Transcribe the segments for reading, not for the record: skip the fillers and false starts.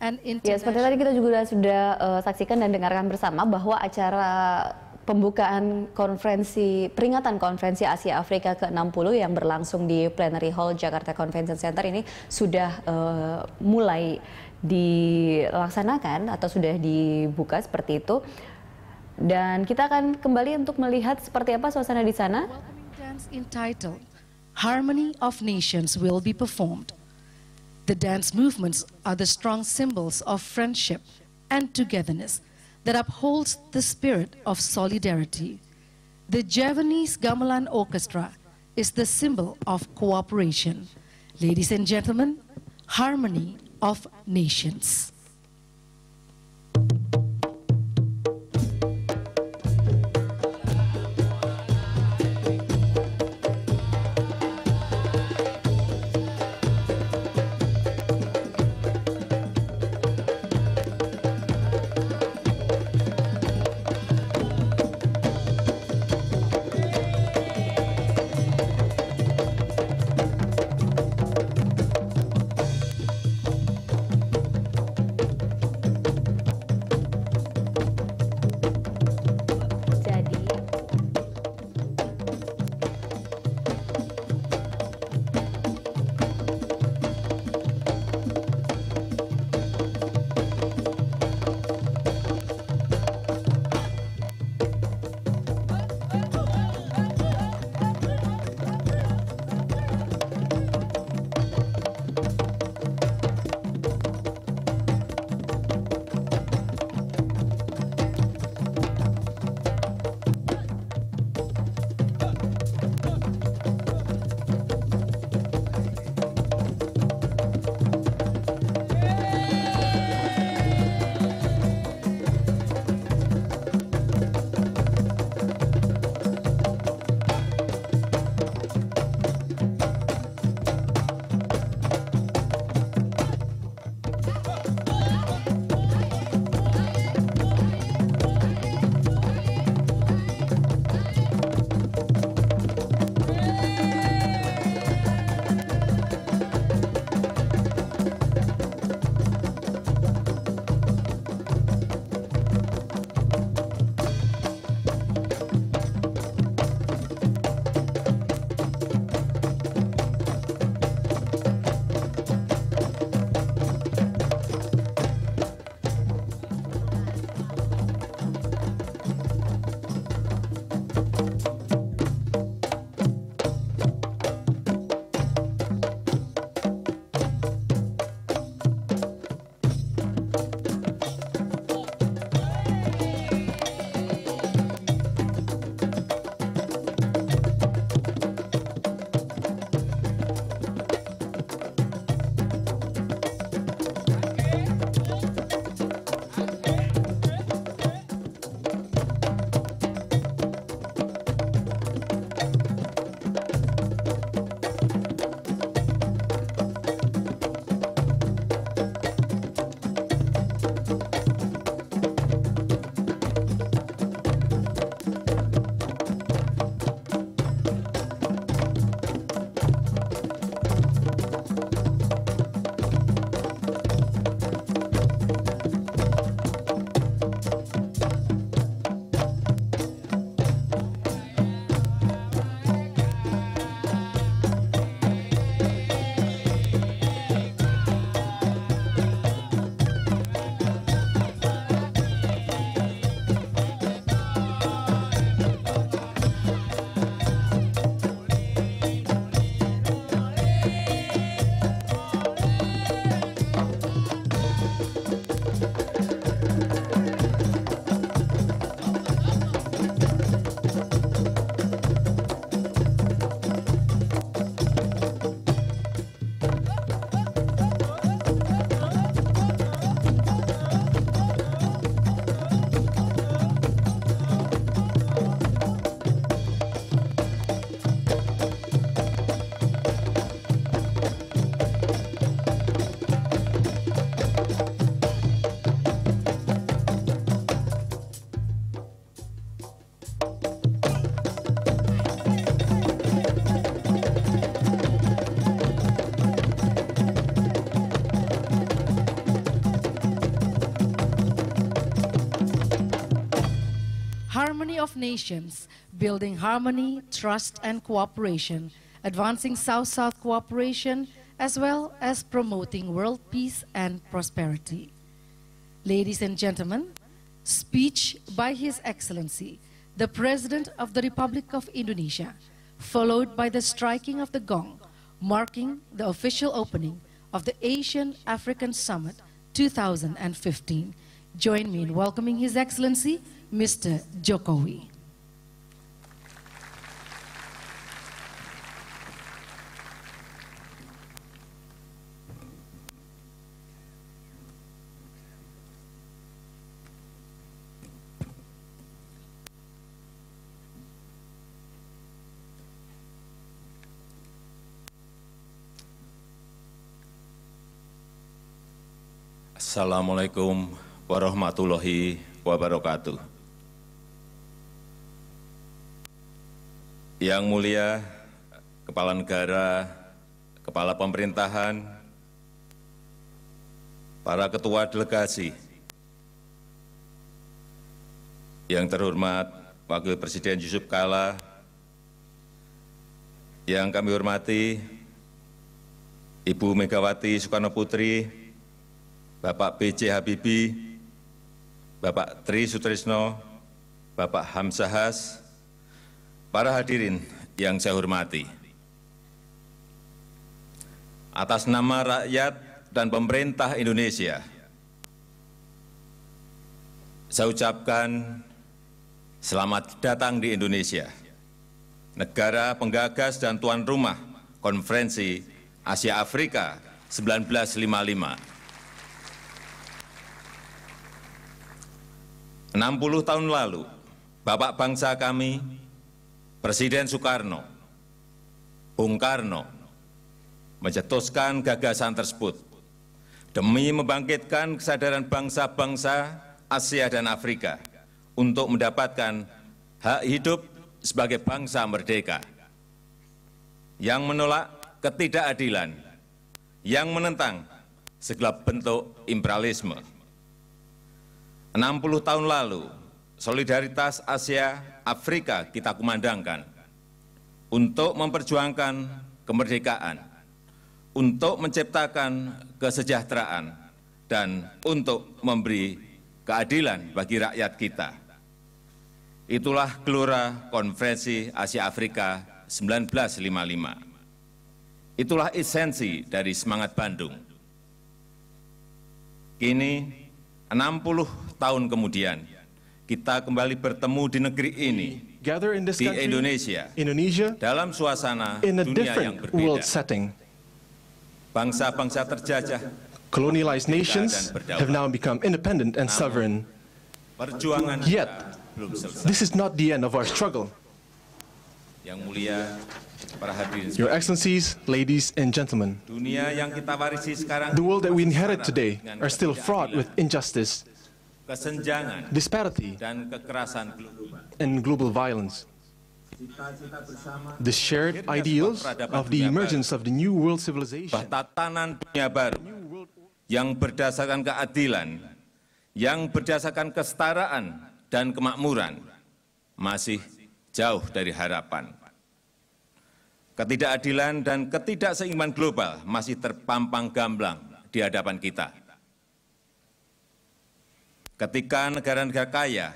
and Ya, seperti tadi kita juga sudah saksikan dan dengarkan bersama bahwa acara pembukaan peringatan konferensi Asia Afrika ke-60 yang berlangsung di Plenary Hall Jakarta Convention Center ini sudah mulai dilaksanakan atau sudah dibuka seperti itu. Dan kita akan kembali untuk melihat seperti apa suasana di sana. welcoming dance entitled Harmony of Nations will be performed. The dance movements are the strong symbols of friendship and togetherness that upholds the spirit of solidarity. The Javanese Gamelan Orchestra is the symbol of cooperation. Ladies and gentlemen, Harmony of Nations. harmony of nations, building harmony, trust, and cooperation, advancing South-South cooperation, as well as promoting world peace and prosperity. Ladies and gentlemen, speech by His Excellency, the President of the Republic of Indonesia, followed by the striking of the gong, marking the official opening of the Asian-African Summit 2015. Join me in welcoming His Excellency, Mr. Jokowi. Assalamualaikum warahmatullahi wabarakatuh. Yang mulia Kepala Negara, Kepala Pemerintahan, para ketua delegasi, yang terhormat Wakil Presiden Yusuf Kala, yang kami hormati Ibu Megawati Soekarno Putri, Bapak B.J. Habibie, Bapak Tri Sutrisno, Bapak Hamzahas, para hadirin yang saya hormati. Atas nama rakyat dan pemerintah Indonesia, saya ucapkan selamat datang di Indonesia, negara penggagas dan tuan rumah Konferensi Asia Afrika 1955. 60 tahun lalu, Bapak bangsa kami, Presiden Soekarno, Bung Karno, mencetuskan gagasan tersebut demi membangkitkan kesadaran bangsa-bangsa Asia dan Afrika untuk mendapatkan hak hidup sebagai bangsa merdeka, yang menolak ketidakadilan, yang menentang segala bentuk imperialisme. 60 tahun lalu, solidaritas Asia Afrika kita kumandangkan untuk memperjuangkan kemerdekaan, untuk menciptakan kesejahteraan, dan untuk memberi keadilan bagi rakyat kita. Itulah gelora Konferensi Asia Afrika 1955. Itulah esensi dari semangat Bandung. Kini, 60 tahun kemudian, kita kembali bertemu di negeri ini, di Indonesia, dalam suasana dunia yang berbeda. Bangsa-bangsa terjajah, colonialized nations have now become independent and sovereign. Perjuangan Yet, belum selesai. this is not the end of our struggle. Yang mulia, para hadirin Your sekalian, Excellencies, ladies and gentlemen, dunia yang kita warisi sekarang the world that we masih inherit syarat today dengan are still fraught with ketidakadilan, injustice, kesenjangan, disparity, dan kekerasan global. and global violence. Cita-cita bersama The shared ideals of the emergence of the new world civilization tatanan dunia baru yang berdasarkan keadilan, yang berdasarkan kesetaraan dan kemakmuran, masih jauh dari harapan. Ketidakadilan dan ketidakseimbangan global masih terpampang gamblang di hadapan kita. Ketika negara-negara kaya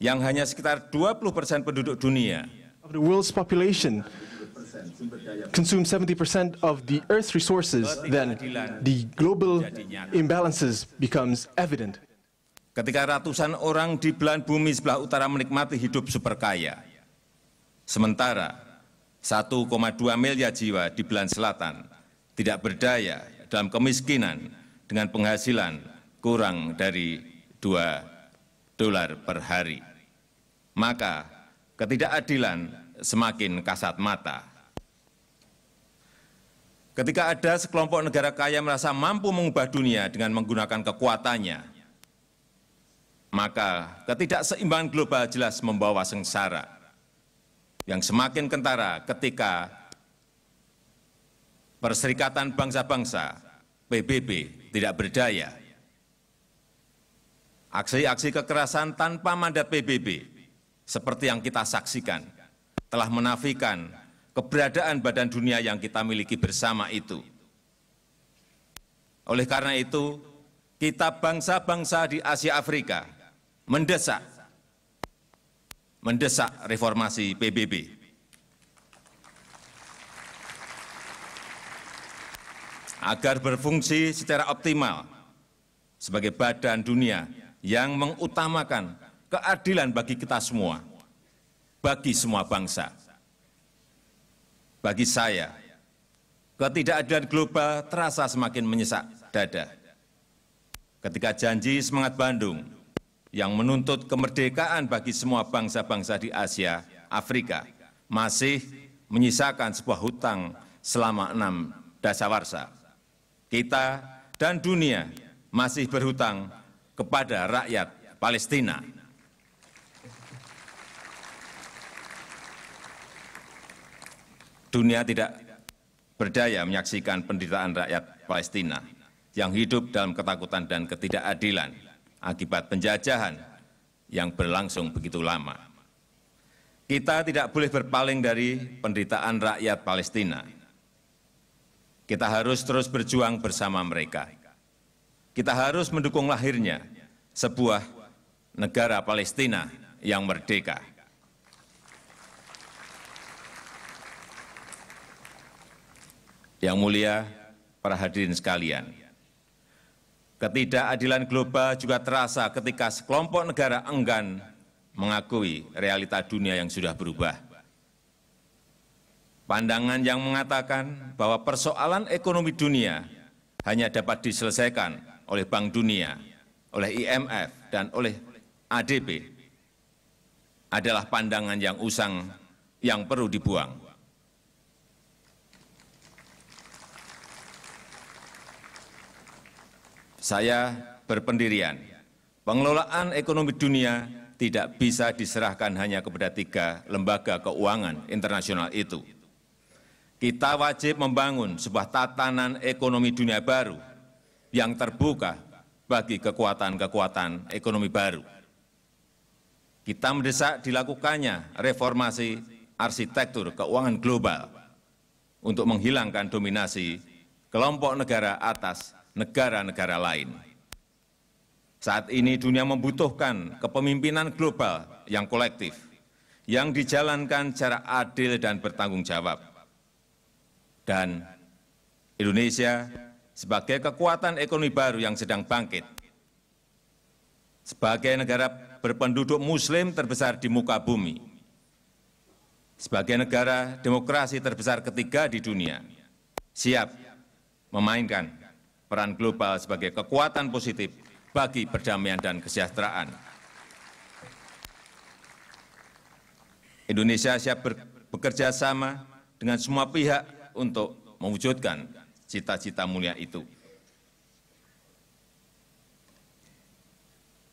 yang hanya sekitar 20% penduduk dunia of the world's population consume 70% of the Earth's resources, then the global imbalances becomes evident. ketika ratusan orang di belahan bumi sebelah utara menikmati hidup super kaya, sementara 1,2 miliar jiwa di belahan selatan tidak berdaya dalam kemiskinan dengan penghasilan kurang dari $2 per hari. Maka ketidakadilan semakin kasat mata. Ketika ada sekelompok negara kaya merasa mampu mengubah dunia dengan menggunakan kekuatannya, maka ketidakseimbangan global jelas membawa sengsara yang semakin kentara ketika Perserikatan Bangsa-Bangsa, PBB, tidak berdaya. Aksi-aksi kekerasan tanpa mandat PBB, seperti yang kita saksikan, telah menafikan keberadaan badan dunia yang kita miliki bersama itu. Oleh karena itu, kita bangsa-bangsa di Asia Afrika mendesak reformasi PBB. Agar berfungsi secara optimal sebagai badan dunia yang mengutamakan keadilan bagi kita semua, bagi semua bangsa. Bagi saya, ketidakadilan global terasa semakin menyesak dada. Ketika janji Semangat Bandung yang menuntut kemerdekaan bagi semua bangsa-bangsa di Asia, Afrika, masih menyisakan sebuah hutang selama 6 dasawarsa. Kita dan dunia masih berhutang kepada rakyat Palestina. Dunia tidak berdaya menyaksikan penderitaan rakyat Palestina yang hidup dalam ketakutan dan ketidakadilan akibat penjajahan yang berlangsung begitu lama. Kita tidak boleh berpaling dari penderitaan rakyat Palestina. Kita harus terus berjuang bersama mereka. Kita harus mendukung lahirnya sebuah negara Palestina yang merdeka. Yang mulia, para hadirin sekalian, ketidakadilan global juga terasa ketika sekelompok negara enggan mengakui realita dunia yang sudah berubah. Pandangan yang mengatakan bahwa persoalan ekonomi dunia hanya dapat diselesaikan oleh Bank Dunia, oleh IMF, dan oleh ADB adalah pandangan yang usang yang perlu dibuang. Saya berpendirian, pengelolaan ekonomi dunia tidak bisa diserahkan hanya kepada 3 lembaga keuangan internasional itu. Kita wajib membangun sebuah tatanan ekonomi dunia baru yang terbuka bagi kekuatan-kekuatan ekonomi baru. Kita mendesak dilakukannya reformasi arsitektur keuangan global untuk menghilangkan dominasi kelompok negara atas negara-negara lain. Saat ini dunia membutuhkan kepemimpinan global yang kolektif, yang dijalankan secara adil dan bertanggung jawab. Dan Indonesia sebagai kekuatan ekonomi baru yang sedang bangkit, sebagai negara berpenduduk muslim terbesar di muka bumi, sebagai negara demokrasi terbesar ketiga di dunia, siap memainkan peran global sebagai kekuatan positif bagi perdamaian dan kesejahteraan. Indonesia siap bekerja sama dengan semua pihak untuk mewujudkan cita-cita mulia itu.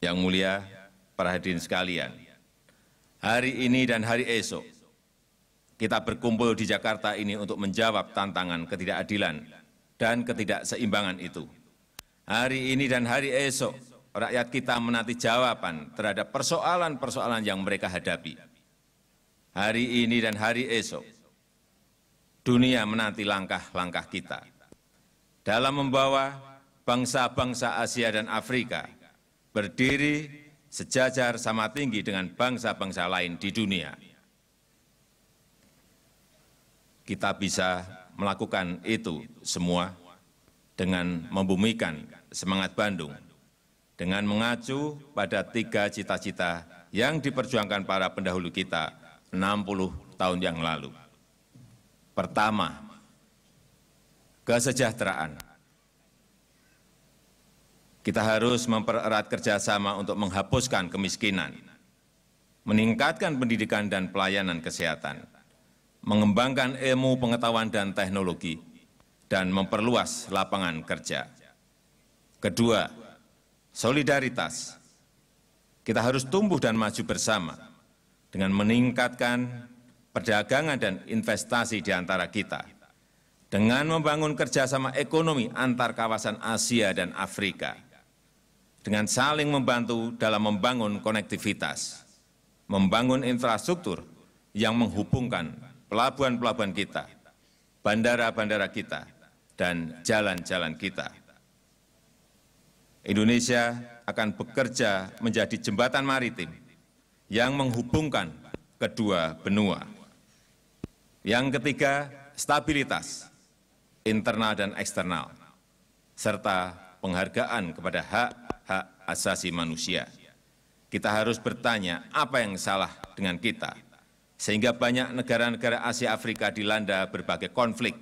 Yang mulia, para hadirin sekalian, hari ini dan hari esok, kita berkumpul di Jakarta ini untuk menjawab tantangan ketidakadilan dan ketidakseimbangan itu. Hari ini dan hari esok, rakyat kita menanti jawaban terhadap persoalan-persoalan yang mereka hadapi. Hari ini dan hari esok, dunia menanti langkah-langkah kita dalam membawa bangsa-bangsa Asia dan Afrika berdiri sejajar sama tinggi dengan bangsa-bangsa lain di dunia. Kita bisa melakukan itu semua dengan membumikan semangat Bandung, dengan mengacu pada 3 cita-cita yang diperjuangkan para pendahulu kita 60 tahun yang lalu. Pertama, kesejahteraan. Kita harus mempererat kerjasama untuk menghapuskan kemiskinan, meningkatkan pendidikan dan pelayanan kesehatan, mengembangkan ilmu pengetahuan dan teknologi, dan memperluas lapangan kerja. Kedua, solidaritas. Kita harus tumbuh dan maju bersama dengan meningkatkan perdagangan dan investasi di antara kita, dengan membangun kerjasama ekonomi antar kawasan Asia dan Afrika, dengan saling membantu dalam membangun konektivitas, membangun infrastruktur yang menghubungkan pelabuhan-pelabuhan kita, bandara-bandara kita, dan jalan-jalan kita. Indonesia akan bekerja menjadi jembatan maritim yang menghubungkan kedua benua. Yang ketiga, stabilitas internal dan eksternal, serta penghargaan kepada hak-hak asasi manusia. Kita harus bertanya apa yang salah dengan kita, sehingga banyak negara-negara Asia Afrika dilanda berbagai konflik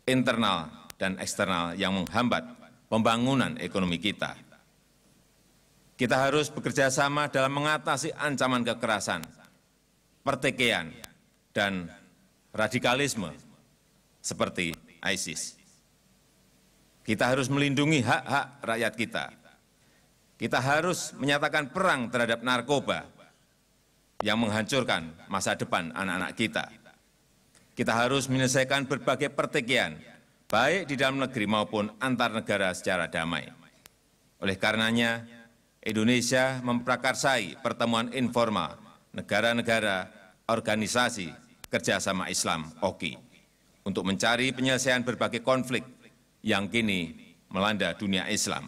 internal dan eksternal yang menghambat pembangunan ekonomi kita. Kita harus bekerja sama dalam mengatasi ancaman kekerasan, pertikaian, dan radikalisme seperti ISIS. Kita harus melindungi hak-hak rakyat kita. Kita harus menyatakan perang terhadap narkoba yang menghancurkan masa depan anak-anak kita. Kita harus menyelesaikan berbagai pertikaian, baik di dalam negeri maupun antar negara secara damai. Oleh karenanya, Indonesia memprakarsai pertemuan informal negara-negara organisasi kerjasama Islam (OKI) untuk mencari penyelesaian berbagai konflik yang kini melanda dunia Islam.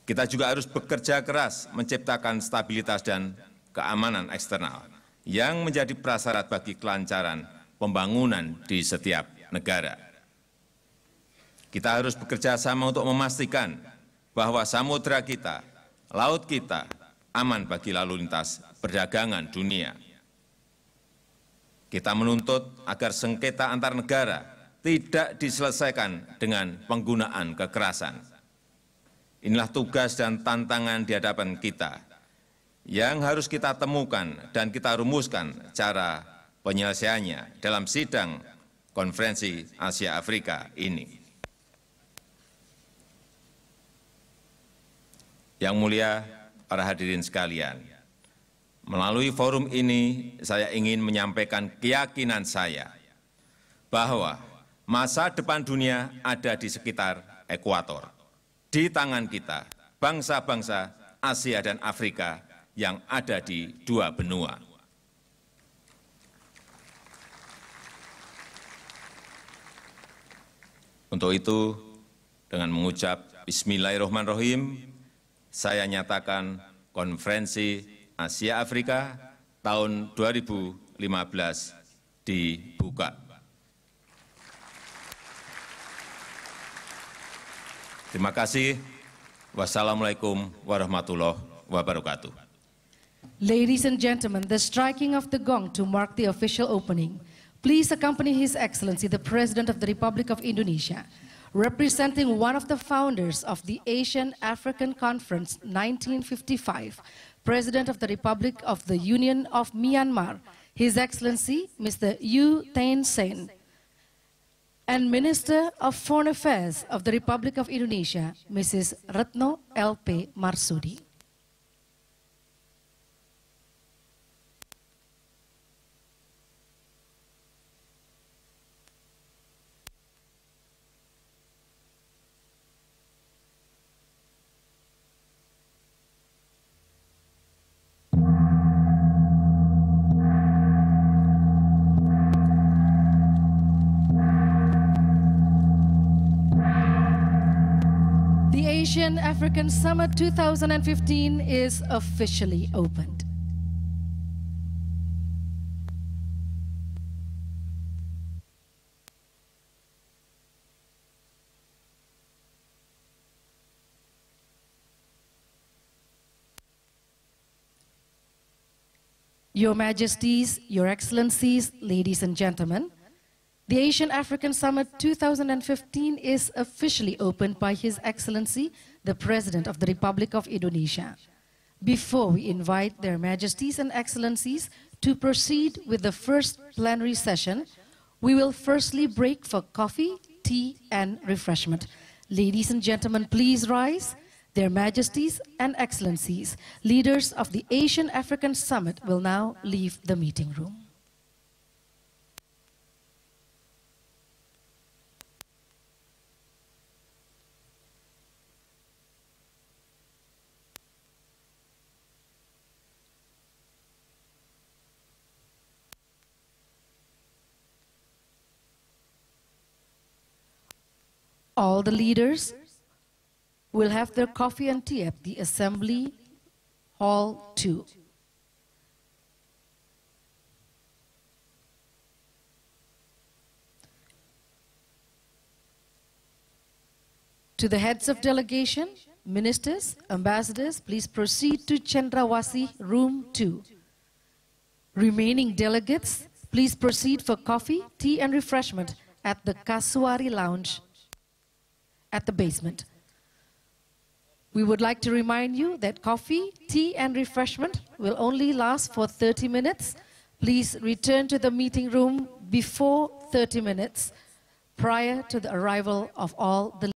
Kita juga harus bekerja keras menciptakan stabilitas dan keamanan eksternal yang menjadi prasyarat bagi kelancaran pembangunan di setiap negara. Kita harus bekerja sama untuk memastikan bahwa samudera kita, laut kita aman bagi lalu lintas perdagangan dunia. Kita menuntut agar sengketa antar negara tidak diselesaikan dengan penggunaan kekerasan. Inilah tugas dan tantangan di hadapan kita yang harus kita temukan dan kita rumuskan cara penyelesaiannya dalam sidang konferensi Asia Afrika ini. Yang mulia para hadirin sekalian, melalui forum ini saya ingin menyampaikan keyakinan saya bahwa masa depan dunia ada di sekitar ekuator, di tangan kita, bangsa-bangsa Asia dan Afrika yang ada di dua benua. Untuk itu, dengan mengucap Bismillahirrahmanirrahim, saya nyatakan konferensi Asia Afrika tahun 2015 dibuka. Terima kasih. Wassalamualaikum warahmatullahi wabarakatuh. Ladies and gentlemen, the striking of the gong to mark the official opening. Please accompany His Excellency, the President of the Republic of Indonesia, representing one of the founders of the Asian-African Conference 1955, President of the Republic of the Union of Myanmar, His Excellency Mr. U Thein Sein, and Minister of Foreign Affairs of the Republic of Indonesia, Mrs. Retno L.P. Marsudi. Asian-African Summit 2015 is officially opened. Your Majesties, Your Excellencies, ladies and gentlemen, the Asian-African Summit 2015 is officially opened by His Excellency, the President of the Republic of Indonesia. Before we invite their Majesties and Excellencies to proceed with the first plenary session, we will firstly break for coffee, tea, and refreshment. Ladies and gentlemen, please rise. Their Majesties and Excellencies, leaders of the Asian-African Summit will now leave the meeting room. All the leaders will have their coffee and tea at the Assembly Hall 2. To the heads of delegation, ministers, ambassadors, please proceed to Chandrawasi, room 2. Remaining delegates, please proceed for coffee, tea and refreshment at the Kasuari Lounge at the basement. We would like to remind you that coffee, tea and refreshment will only last for 30 minutes. Please return to the meeting room before 30 minutes prior to the arrival of all the